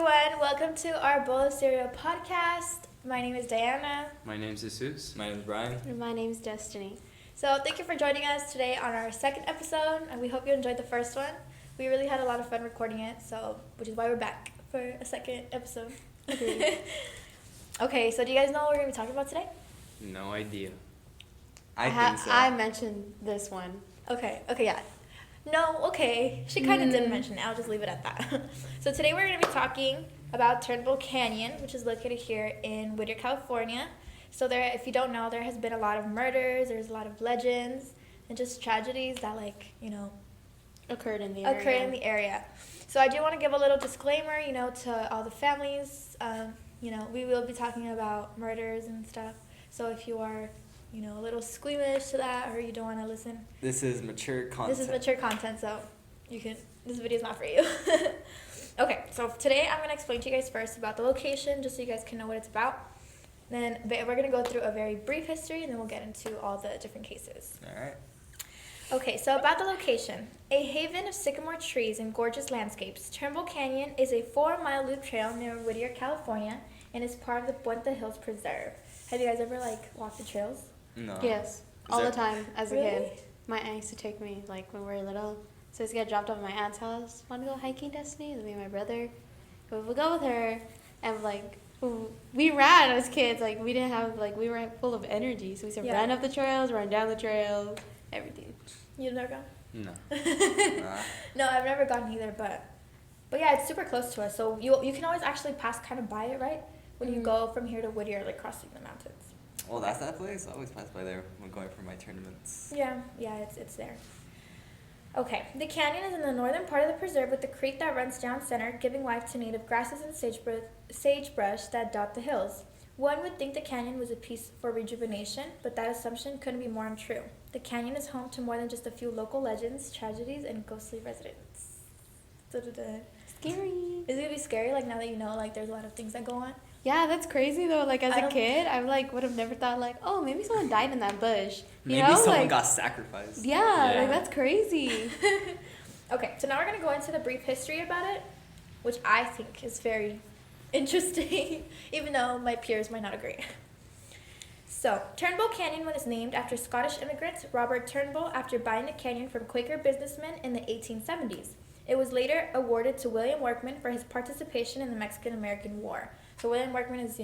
everyone. Welcome to our Bowl of Cereal podcast. My name is Diana. My name's Jesus. My name is Brian. And my name's Destiny. So thank you for joining us today on our second episode, and we hope you enjoyed the first one. We really had a lot of fun recording it, which is why we're back for a second episode. Okay, so do you guys know what we're going to be talking about today? No idea. I think so. I mentioned this one. Okay, yeah. No, okay. She kind of did mention it. I'll just leave it at that. So today we're going to be talking about Turnbull Canyon, which is located here in Whittier, California. So there, if you don't know, there has been a lot of murders, there's a lot of legends, and just tragedies that, Occurred in the area. So I do want to give a little disclaimer, to all the families. We will be talking about murders and stuff. So if you are, a little squeamish to that, or you don't want to listen, This is mature content. so this video is not for you. Okay, so today I'm going to explain to you guys first about the location, just so you guys can know what it's about. Then we're going to go through a very brief history, and then we'll get into all the different cases. All right. Okay, so about the location. A haven of sycamore trees and gorgeous landscapes, Turnbull Canyon is a 4-mile loop trail near Whittier, California, and is part of the Puente Hills Preserve. Have you guys ever, walked the trails? No. Yes, all the time as a Really? kid. My aunt used to take me, when we were little. So I used to get dropped off at my aunt's house. Want to go hiking, Destiny? And me and my brother. But we'll go with her. And, we ran as kids. We didn't have, we were full of energy. So we used to run up the trails, run down the trails, everything. You've never gone? No. Nah. No, I've never gone either, but yeah, it's super close to us. So you can always actually pass kind of by it, right? When you go from here to Whittier, crossing the mountains. Well, that's that place. I always pass by there when going for my tournaments. Yeah, it's there. Okay, the canyon is in the northern part of the preserve with the creek that runs down center, giving life to native grasses and sagebrush that dot the hills. One would think the canyon was a piece for rejuvenation, but that assumption couldn't be more untrue. The canyon is home to more than just a few local legends, tragedies, and ghostly residents. Scary. Is it gonna be scary, now that you know, there's a lot of things that go on? Yeah, that's crazy, though. As a kid, I would have never thought, maybe someone died in that bush. Maybe someone got sacrificed. Yeah, that's crazy. Okay, so now we're going to go into the brief history about it, which I think is very interesting, even though my peers might not agree. So, Turnbull Canyon was named after Scottish immigrant Robert Turnbull after buying the canyon from Quaker businessmen in the 1870s. It was later awarded to William Workman for his participation in the Mexican-American War. So William Workman is,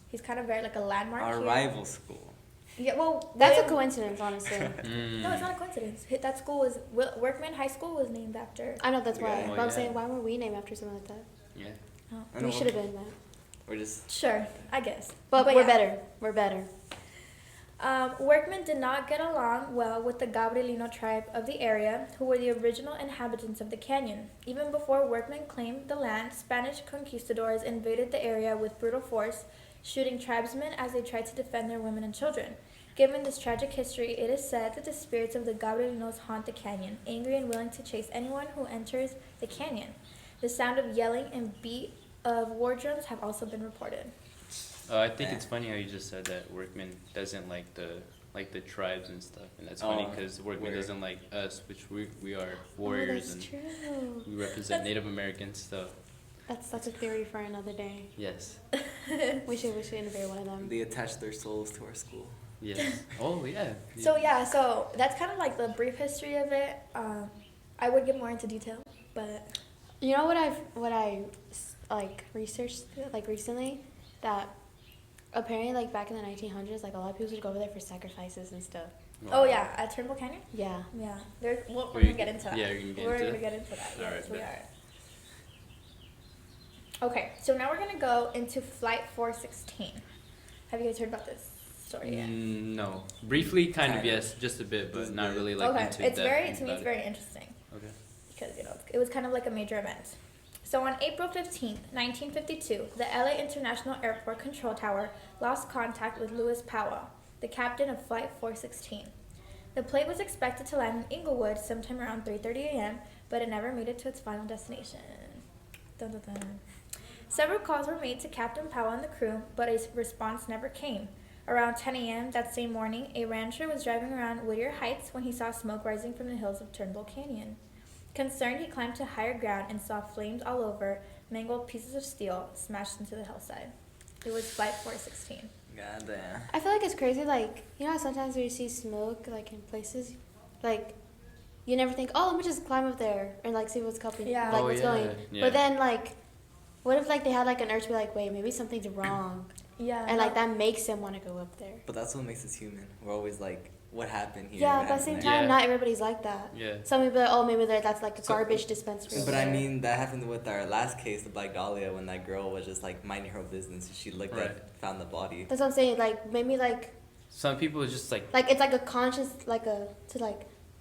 he's kind of very a landmark Our here. rival school. Yeah, well, That's a coincidence, honestly. No, it's not a coincidence. That school was Workman High School was named after. I know, that's why. Yeah. But I'm saying, why were we named after something like that? Yeah. Oh. I know. We should have been that. We're just... Sure, I guess. But we're yeah. better. We're better. Workmen did not get along well with the Gabrielino tribe of the area, who were the original inhabitants of the canyon. Even before Workmen claimed the land, Spanish conquistadors invaded the area with brutal force, shooting tribesmen as they tried to defend their women and children. Given this tragic history, it is said that the spirits of the Gabrielinos haunt the canyon, angry and willing to chase anyone who enters the canyon. The sound of yelling and beat of war drums have also been reported. I think it's funny how you just said that Workman doesn't like the tribes and stuff, and that's funny because Workman doesn't like us, which we are warriors that's and true. we represent Native Americans. So That's a theory for another day. yes, We should interview one of them. They attach their souls to our school. yes. Oh yeah. So that's kind of the brief history of it. I would get more into detail, but You know what I researched recently, that apparently back in the 1900s, a lot of people would go over there for sacrifices and stuff. oh yeah, at Turnbull Canyon. Yeah. Yeah, we're gonna get into that. Yeah, you're gonna get we're into gonna it? get into that. All Yes, right, we bet. are. Okay, so now we're gonna go into Flight 416. Have you guys heard about this story yet? No. Briefly, kind of Kind of. yes, just a bit, but Just a not bit. really Okay, into it's depth to me about it's it. very interesting Okay. because it was kind of like a major event. So on April 15th, 1952, the LA International Airport Control Tower lost contact with Louis Powell, the captain of Flight 416. The plane was expected to land in Inglewood sometime around 3:30 a.m., but it never made it to its final destination. Dun, dun, dun. Several calls were made to Captain Powell and the crew, but a response never came. Around 10 a.m. that same morning, a rancher was driving around Whittier Heights when he saw smoke rising from the hills of Turnbull Canyon. Concerned, he climbed to higher ground and saw flames all over, mangled pieces of steel smashed into the hillside. It was Flight 416. God damn. I feel like it's crazy. Like, you know how sometimes when you see smoke, like, in places, like, you never think, oh, let me just climb up there and, like, see what's coming, Yeah. like, Oh, what's yeah, going. yeah. But then, like, what if, like, they had, like, an urge to be like, wait, maybe something's wrong. Yeah. And, like, that makes them want to go up there. But that's what makes us human. We're always like, what happened here? Yeah, What but at the same happened time, Yeah. not everybody's like that. Yeah. Some people are like, oh, maybe that's, like, a So- garbage dispensary. there? over But I there. mean, that happened with our last case, the Black Dahlia, when that girl was just like minding her own business. And she looked Right. at, found the body. That's what I'm saying. Like, maybe, like, Some people just like it's like a conscious, like,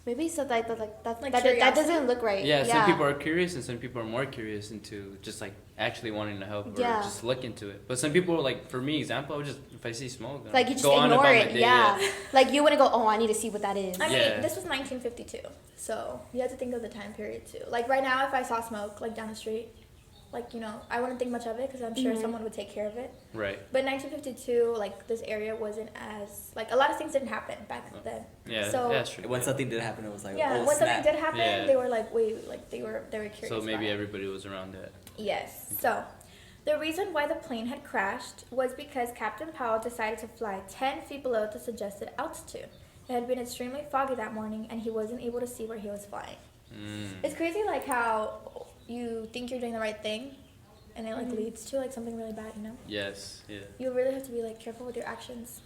maybe so, like, that Like that curiosity? doesn't look right. yeah, some people are curious and some people are more curious into just like actually wanting to help or Yeah. just look into it. But some people like for me example, I would just if I see smoke, I'll Like, you just go on ignore about my it. day, Yeah. Like, you wouldn't go, oh, I need to see what that is. I mean, Yeah. this was 1952, so you have to think of the time period too. Like right now, if I saw smoke like down the street, like I wouldn't think much of it because I'm sure Mhm. someone would take care of it. Right. But 1952, like this area wasn't as like a lot of things didn't happen back then. Yeah, So- that's true. When yeah. something did happen, it was like, Yeah, oh, when snap. something did happen, Yeah. they were like, wait, like they were curious. So about maybe it. everybody was around that. Yes. So, the reason why the plane had crashed was because Captain Powell decided to fly 10 feet below the suggested altitude. It had been extremely foggy that morning, and he wasn't able to see where he was flying. It's crazy, like how you think you're doing the right thing, and it like Mhm. leads to like something really bad. Yes. Yeah. You really have to be like careful with your actions,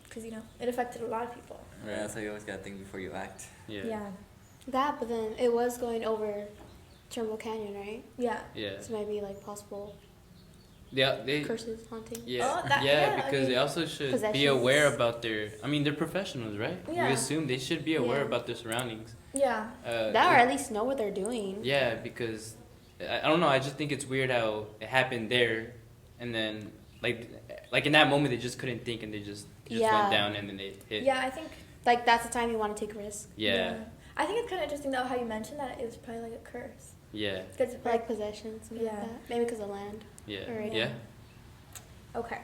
because it affected a lot of people. Yeah, so you always gotta think before you act. Yeah. Yeah. That, but then it was going over Turnbull Canyon, right? Yeah. Yeah. So maybe, like, possible Yeah. They. curses haunting. Yeah, Oh, that- yeah, yeah, I because they mean, also should be possessions. aware about their. I mean, they're professionals, right? Yeah. We assume they should be aware Yeah. about their surroundings. Yeah. That or at least know what they're doing. Yeah, because I don't know. I just think it's weird how it happened there, and then like in that moment they just couldn't think and they just Yeah. went down and then they hit. Yeah, I think. Like, that's the time you want to take a risk. Yeah. I think it's kind of interesting though how you mentioned that it was probably like a curse. Yeah. Because Like possession, something Yeah. like that. Maybe because of land. Yeah. Alright. Yeah. Okay.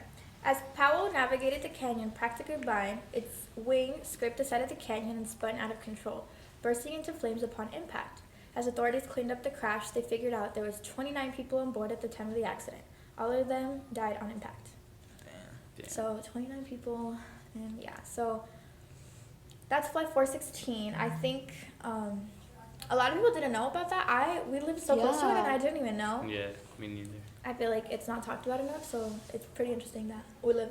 As Powell navigated the canyon practically blind, its wing scraped the side of the canyon and spun out of control, bursting into flames upon impact. As authorities cleaned up the crash, they figured out there was 29 people on board at the time of the accident. All of them died on impact. Damn. So 29 people, and yeah, so that's Flight 416. I think a lot of people didn't know about that. We lived so close to it, and Yeah. I didn't even know. Yeah. Me neither. I feel like it's not talked about enough, so it's pretty interesting that we live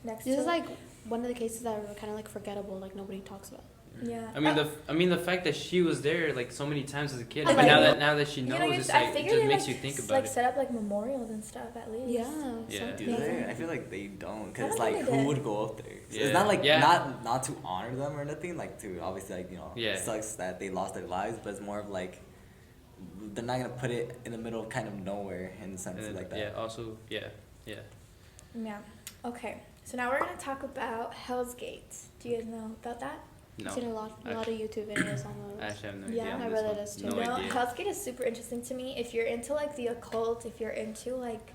next This to is it. like one of the cases that are kind of like forgettable, like nobody talks about. Yeah. I mean the fact that she was there like so many times as a kid. And, But like, now that she knows, it's I like it figured just they, makes like, you think s- about like it. set up like memorials and stuff at least. Yeah. Yeah. something. Do they? I feel like they don't, I cause don't like think who they did. would go up there? So Yeah. it's not like Yeah. not to honor them or nothing, like to obviously like Yeah. it sucks that they lost their lives, but it's more of like they're not gonna put it in the middle of kind of nowhere in a sense And then, like that. yeah. Also. Yeah. Yeah. Yeah. Okay. So now we're gonna talk about Hell's Gate. Do you guys know about that? No. I've seen a lot of YouTube videos on those. I actually have no Yeah. idea. on My this brother one. does too. No idea. Hell's Gate is super interesting to me. If you're into like the occult, if you're into like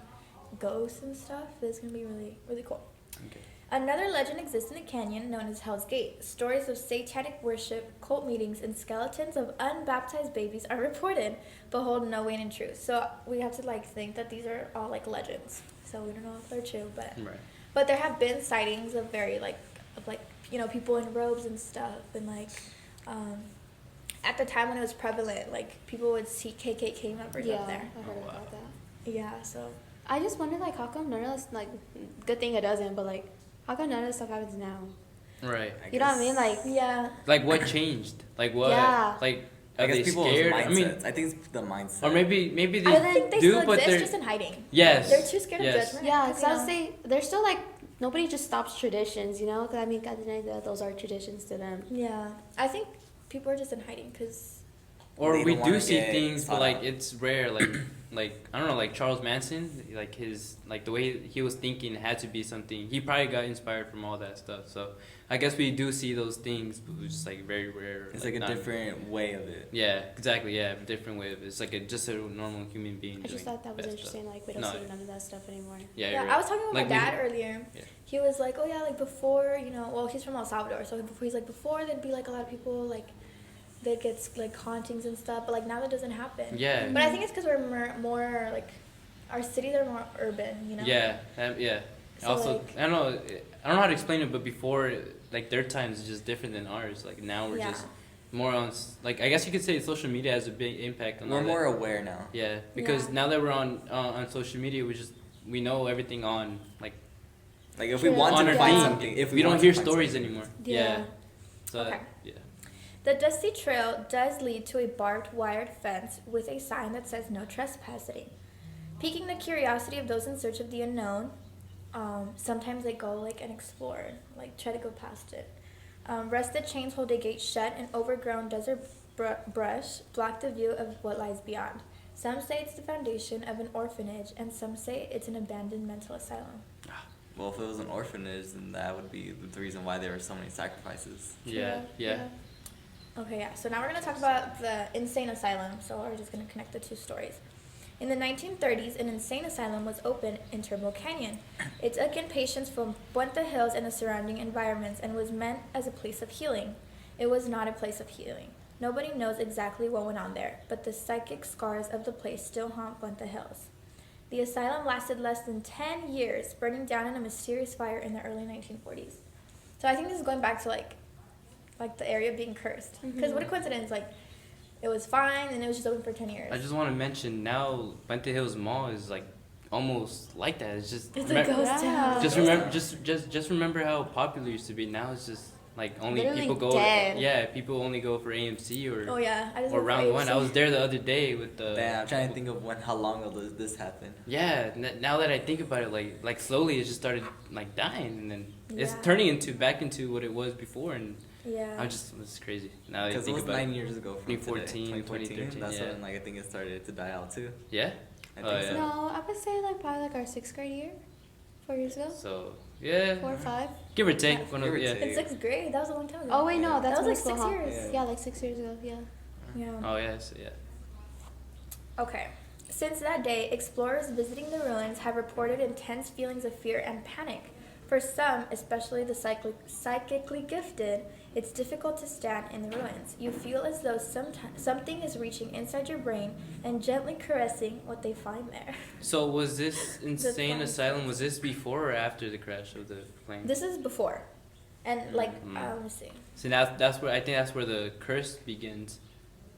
ghosts and stuff, this is gonna be really, really cool. Okay. Another legend exists in the canyon known as Hell's Gate. Stories of satanic worship, cult meetings, and skeletons of unbaptized babies are reported, but hold no weight in truth. So we have to like think that these are all like legends. So we don't know if they're true, Right. but there have been sightings of people in robes and stuff, and like at the time when it was prevalent, like people would see KKK members Yeah, up there. I heard Oh, wow. about that. Yeah, so I just wonder, like, how come none of this, like, good thing it doesn't, but like, how come none of this stuff happens now? Right. You know what I mean? Like, yeah. Like what changed? Like what? Yeah. Like I are guess they people's scared? mindsets. I mean, I think it's the mindset. or maybe they I think they do, still but exist, they're just in hiding. yes. They're too scared yes. of judgment. yeah, 'cause, because I would say there's still like nobody just stops traditions, you know? Because I mean, at the end of the day, those are traditions to them. Yeah, I think people are just in hiding because. Or They we don't do wanna see get things, but caught like out. it's rare. Like I don't know, like Charles Manson, like his like the way he was thinking had to be something. He probably got inspired from all that stuff. So I guess we do see those things, but it's just like very rare. It's like a not- different way of it. Yeah, exactly. Yeah, different way of it. It's like just a normal human being. I just doing thought that was bad interesting. stuff. Like, we don't No. see none of that stuff anymore. Yeah, Yeah, you're I right. was talking with Like, my we- dad earlier. Yeah. He was like, "Oh yeah, like before, well, he's from El Salvador, so before he's like before there'd be like a lot of people like they'd get like hauntings and stuff, but like now that doesn't happen." Yeah. But I think it's because we're more like our cities are more urban, you know. Yeah, yeah. So, Also, like- I don't know how to explain it, but before, like their times is just different than ours. Like now we're Yeah. just more on like I guess you could say social media has a big impact on. We're all more that. aware now. Yeah, because Yeah. now that we're on social media, we know everything on like Like if we True. want on to our find thing. something, if we don't want to hear find stories something. anymore. Yeah. So Okay. yeah. The dusty trail does lead to a barbed wired fence with a sign that says no trespassing. Piquing the curiosity of those in search of the unknown, sometimes they go like and explore, like try to go past it. Rusted chains hold a gate shut, and overgrown desert brush block the view of what lies beyond. Some say it's the foundation of an orphanage, and some say it's an abandoned mental asylum. Well, if it was an orphanage, then that would be the reason why there were so many sacrifices. Yeah. Okay, yeah. So now we're going to talk about the insane asylum. So we're just going to connect the two stories. In the 1930s, an insane asylum was opened in Turnbull Canyon. It took in patients from Puente Hills and the surrounding environments and was meant as a place of healing. It was not a place of healing. Nobody knows exactly what went on there, but the psychic scars of the place still haunt Puente Hills. The asylum lasted less than 10 years, burning down in a mysterious fire in the early 1940s. So I think this is going back to like the area being cursed. Because what a coincidence, like, it was fine and it was just open for 10 years. I just want to mention now Puente Hills Mall is like almost like that. It's just It's a ghost town. just remember how popular it used to be. Now it's just like only Literally people go. dead. Yeah, people only go for AMC Oh yeah, I just or went for round one. AFC. I was there the other day with the. Damn, I'm trying to think of how long ago this happened. Yeah, now that I think about it, like slowly it just started like dying, and then it's Yeah. turning back into what it was before, and Yeah. it's crazy. Now that I Because it think was about 9 it. years ago from 2014, today. 2013, That's yeah. when like I think it started to die out too. Yeah. I Oh, think yeah. so. No, I would say like probably like our 6th grade year, 4 years ago, So yeah, 4 or 5. give or take. Yeah. One Give of or yeah. take. In 6th grade, that was a long time ago. Oh wait, no, that's That was like middle 6 school, huh? years. Yeah. Yeah, like 6 years ago. Yeah. Yeah. Oh yes, yeah. Okay. Since that day, explorers visiting the ruins have reported intense feelings of fear and panic. For some, especially the psychically gifted, it's difficult to stand in the ruins. You feel as though something is reaching inside your brain and gently caressing what they find there. So was this insane funny. asylum? Was this before or after the crash of the plane? This is before. And like, Mhm. let me see. See, that's where I think that's where the curse begins,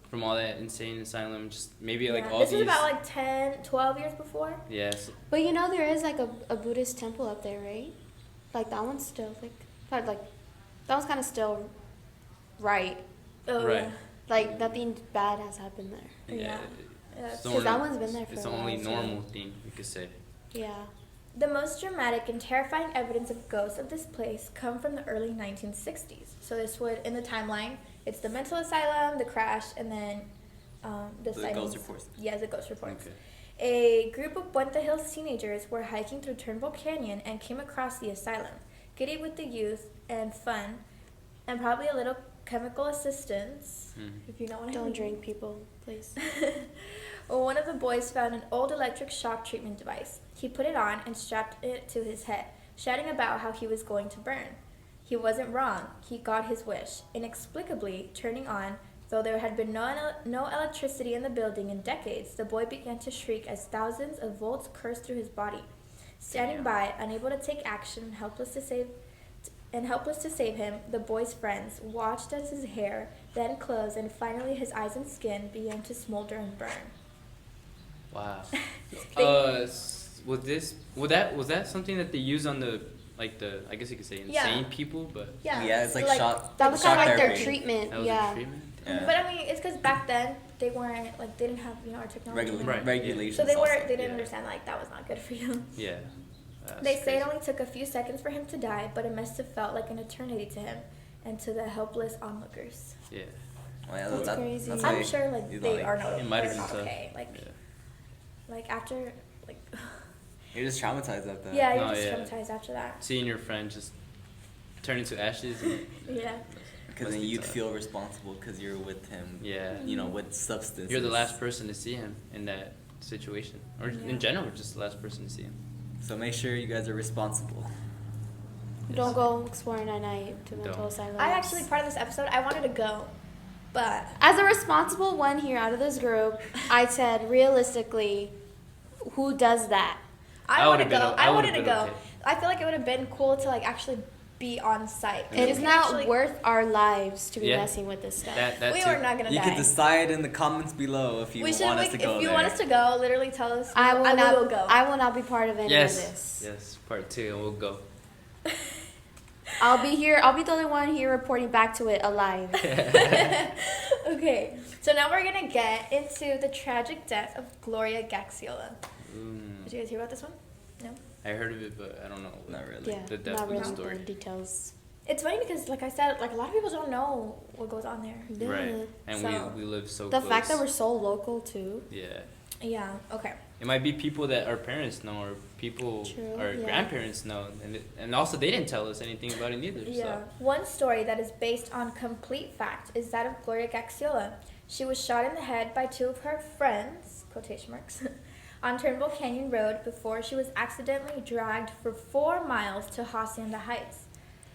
from all that insane asylum. Just maybe like Yeah, all this these. is about like 10, 12 years before. Yes. But you know there is like a Buddhist temple up there, right? Like that one's still like that one's kind of still right. Oh, Right. yeah. Like nothing bad has happened there. Yeah. It's Yeah. the 'Cause that only- one's been there for It's a the only while, so- normal thing you could say. Yeah. The most dramatic and terrifying evidence of ghosts of this place come from the early 1960s. So this would, in the timeline, it's the mental asylum, the crash, and then the The sightings. ghost reports. Yeah, the ghost reports. Okay. A group of Puente Hills teenagers were hiking through Turnbull Canyon and came across the asylum. Giddy with the youth and fun, and probably a little chemical assistance, if you know what I mean. Don't drink, people, please. Well, one of the boys found an old electric shock treatment device. He put it on and strapped it to his head, shouting about how he was going to burn. He wasn't wrong. He got his wish, inexplicably turning on. Though there had been no electricity in the building in decades, the boy began to shriek as thousands of volts coursed through his body. Standing by, unable to take action, and helpless to save him, the boy's friends watched as his hair, then clothes, and finally his eyes and skin began to smolder and burn. Wow. They- Was that something that they use on the I guess you could say insane Yeah. people, but Yeah, it's like shock. That was shock kind of like their therapy. treatment. that was Yeah. a treatment. Yeah. But I mean, it's because back then they weren't like they didn't have our technology. Right. Regulations. So they also. didn't Yeah. understand like that was not good for you. Yeah. That's They say crazy. it only took a few seconds for him to die, but it must have felt like an eternity to him and to the helpless onlookers. Yeah. Well, yeah, That's crazy. That's I'm why sure like you they know, are not, It might they're have not been tough. okay. Like after like You're just traumatized at that. yeah, you're No, just yeah. traumatized after that. Seeing your friend just turn into ashes. And, Yeah. Because must then be you'd tough. feel responsible because you're with him. Yeah. You know, with substance. You're the last person to see him in that situation, or Yeah. in general, just the last person to see him. So make sure you guys are responsible. Don't go exploring at night to mental Don't. asylums. I actually part of this episode I wanted to go, but As a responsible one here out of this group, I said realistically, who does that? I I want to would've been go. o- I I wanted would've to been go. okay. I feel like it would have been cool to like actually be on site. Yeah. It You is can not actually- worth our lives to be Yeah. messing with this stuff. That We too. were not gonna You die. can decide in the comments below if you We should. want us to go if you there. want us to go, literally tell us. I will not. will go. I will not be part of any of Yes. this. Yes. Part 2, and we'll go. I'll be here. I'll be the only one here reporting back to it alive. Okay, so now we're gonna get into the tragic death of Gloria Gaxiola. Did you guys hear about this one? No. I heard of it, but I don't know. Not really. Yeah, The depth not of the really story. the details. It's funny because, like I said, like a lot of people don't know what goes on there. Yeah. Right. And So- we live so The close. fact that we're so local too. Yeah. Yeah. Okay. It might be people that our parents know, or people True, our yeah. grandparents know, and also they didn't tell us anything about it neither. Yeah. One story that is based on complete fact is that of Gloria Gaxiola. She was shot in the head by 2 of her friends, quotation marks, on Turnbull Canyon Road before she was accidentally dragged for 4 miles to Hacienda Heights.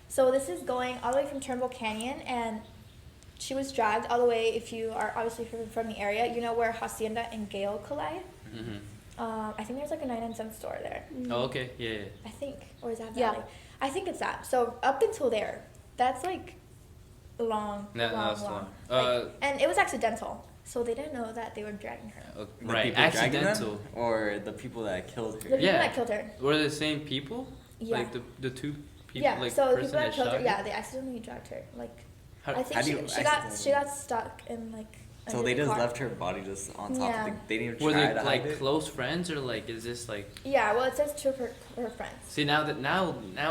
So this is going all the way from Turnbull Canyon, and she was dragged all the way. If you are obviously from the area, you know where Hacienda and Gale collide. So. Mhm. I think there's like a 99-cent store there. Oh, okay. Yeah. Yeah. I think, or is that Yeah. Valley? I think it's that. So up until there, that's like long, No, long. that's long. Like, and it was accidental, so they didn't know that they were dragging her. The Right. people dragging them, Accidental. or the people that killed The her. people Yeah. that killed her. Were the same people? Yeah. Like the 2 people. Yeah. Like So the person people that killed her, shot yeah, they accidentally dragged her. Like How, I think how do she, you she got accidentally- stuck in like. So under they the just car. left her body just on top Yeah. of the. They didn't even were try they to hide like it. close friends, or like is this like? Yeah. Well, it says 2 of her friends. See now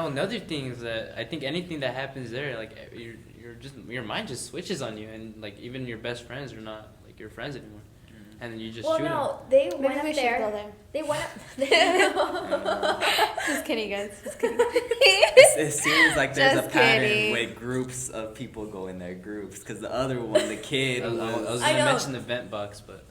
another thing is that I think anything that happens there, like you're just your mind just switches on you, and like even your best friends are not like your friends anymore, and then you just Well, shoot no, they Maybe went we up should there. go there. They went up. Just kidding, guys. Just kidding. It seems like there's Just a pattern kidding. where groups of people go in their groups. Because the other one, the kid, I was was. I gonna know. mention the vent box, but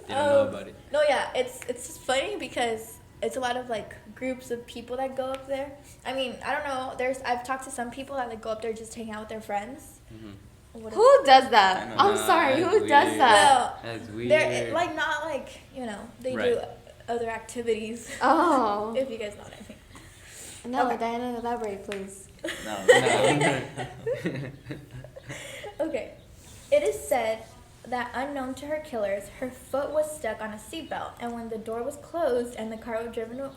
didn't know about it. No, yeah, it's just funny because it's a lot of like groups of people that go up there. I mean, I don't know. I've talked to some people that like go up there just to hang out with their friends. Mm-hmm. What Who does I that? know. I'm sorry. Nah, Who that's does weird. that? That's They're weird. like not like they do Right. other activities. Oh. If you guys know what I mean. No, Okay. Diana, elaborate, please. No. No. Okay. It is said that unknown to her killers, her foot was stuck on a seatbelt, and when the door was closed and the car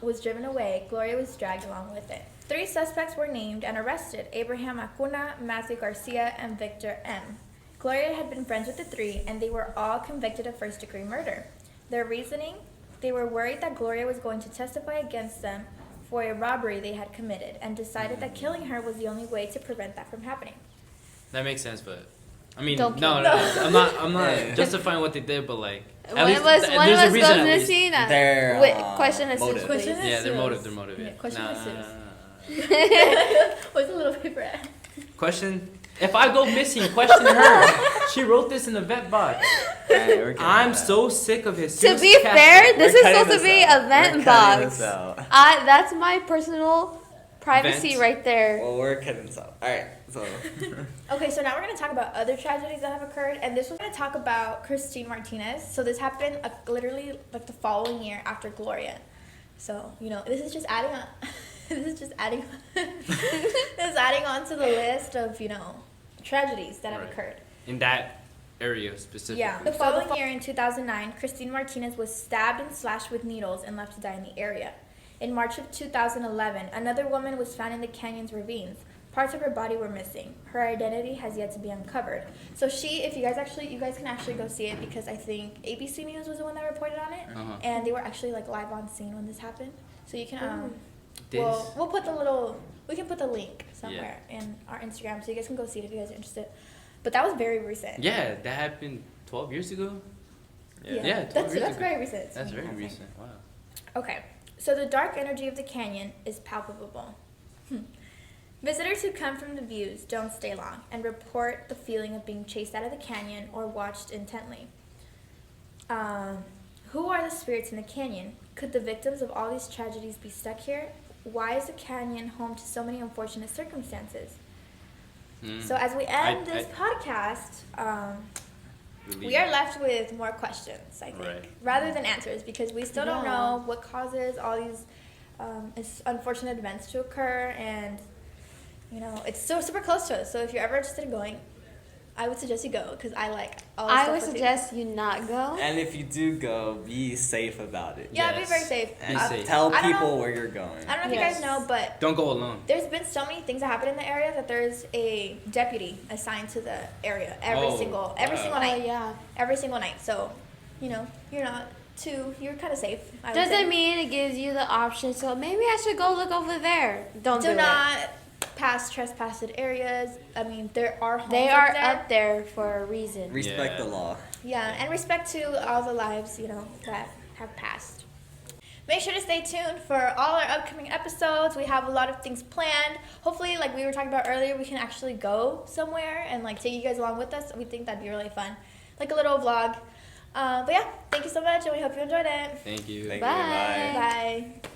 was driven away, Gloria was dragged along with it. 3 suspects were named and arrested: Abraham Acuna, Matthew Garcia, and Victor M. Gloria had been friends with the 3, and they were all convicted of first-degree murder. Their reasoning? They were worried that Gloria was going to testify against them for a robbery they had committed, and decided that killing her was the only way to prevent that from happening. That makes sense, but I mean, Don't no, kill. I'm not Yeah. justifying what they did, but like at One least of us, th- one of there's a us reason goes at least. missing. Their, Wait, question is motive. Question is- Yeah, their Yes. motive, Yeah, yeah. question Nah, is nah, yes. nah, nah. Where's the little paper at? Question: if I go missing, question her. She wrote this in the vet box. Alright, we're cutting I'm that. so sick of his. To be fair, this We're is cutting supposed to be out. a vent We're cutting box. this out. That's my personal privacy Vent. right there. Well, we're cutting this out. Alright, so. Okay, so now we're going to talk about other tragedies that have occurred, and this was going to talk about Christine Martinez. So this happened literally like the following year after Gloria. So, this is just adding on. This is just adding this is adding on to the list of, tragedies that have Right. occurred. in that area specifically. Yeah. The following year, in 2009, Christine Martinez was stabbed and slashed with needles and left to die in the area. In March of 2011, another woman was found in the canyon's ravines. Parts of her body were missing. Her identity has yet to be uncovered. So if you guys can actually go see it, because I think ABC News was the one that reported on it, Uh-huh. and they were actually like live on scene when this happened. So you can This- we can put the link somewhere in our Instagram, so you guys can go see it if you guys are interested. But that was very recent. Yeah, that happened 12 years ago. Yeah, 12 that's years ago. very recent. That's very I think. recent. Wow. Okay, so the dark energy of the canyon is palpable. Visitors who come from the views don't stay long and report the feeling of being chased out of the canyon or watched intently. Who are the spirits in the canyon? Could the victims of all these tragedies be stuck here? Why is the canyon home to so many unfortunate circumstances? Mm. So as we end I- this podcast, we are left with more questions, I think, Right. rather than answers, because we still don't Yeah. know what causes all these unfortunate events to occur, and it's still super close to us. So if you're ever interested in going, I would suggest you go, because I like all the I stuff would with suggest you not go. And if you do go, be safe about it. Yeah, be Yes. very safe. And Be safe. tell I don't people know- where you're going. I don't know if Yes. you guys know, but Don't go alone. there's been so many things that happen in the area that there's a deputy assigned to the area every Oh, single wow. single Oh night. yeah. Every single night. So, you're not you're kind of safe. I would Doesn't say. mean it gives you the option. So maybe I should go look over there. Don't do Do it. not pass trespassed areas. I mean, there are homes They are there. up there for a reason. Respect Yeah. the law. Yeah, and respect to all the lives, that have passed. Make sure to stay tuned for all our upcoming episodes. We have a lot of things planned. Hopefully, like we were talking about earlier, we can actually go somewhere and take you guys along with us. We think that'd be really fun. Like a little vlog. But yeah, thank you so much, and we hope you enjoyed it. Thank you. Thank you. Bye. Bye. Bye.